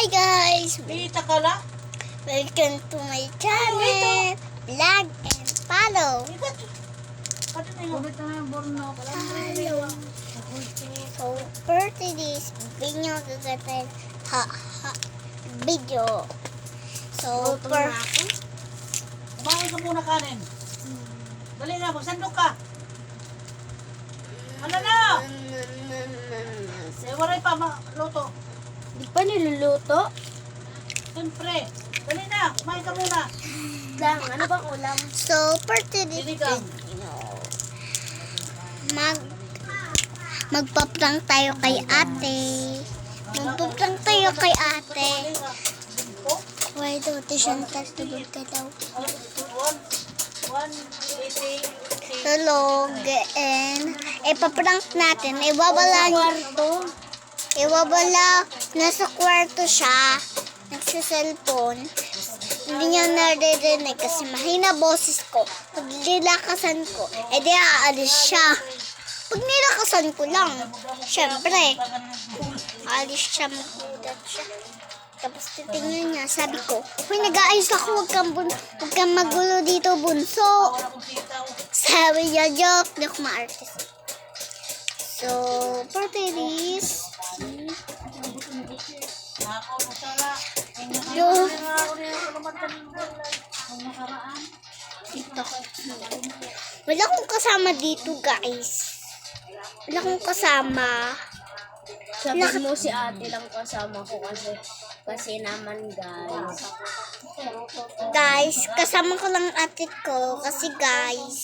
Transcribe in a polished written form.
Hi guys! Bita ka la? Welcome to my channel! Vlog and follow! Hello! So, for today's video, gagawin video. So, Kumain ka muna kanin. Dali na, magsandok ka. Ano na? Waray pa, luto. Di pa niluluto? Siyempre. Dali na, kumain ka muna. Ano bang ulam? So, for today's Sinigang. video, magpa-prank tayo kay ate. Magpa-prank tayo kay ate. Why daw, Tishantal, tulog ka daw. Tulog, and ipaprank natin. Iwabala, nasa kwarto siya, nagsa-cellphone. Hindi niya naririnig kasi mahina boses ko. Pag nilakasan ko, edi aalis siya. Pag nilakasan ko lang, syempre, aalis siya, magulat siya. Tapos titingnan niya, sabi ko, uy, nag-aayos ako, huwag kang magulo dito, bunso. Sabi niya, joke, di ako ma-artist. So, for today's, ito. Wala akong kasama dito, guys. Wala akong kasama. Sabi mo si ate lang kasama ko kasi naman guys. Guys, kasama ko lang ate ko kasi guys,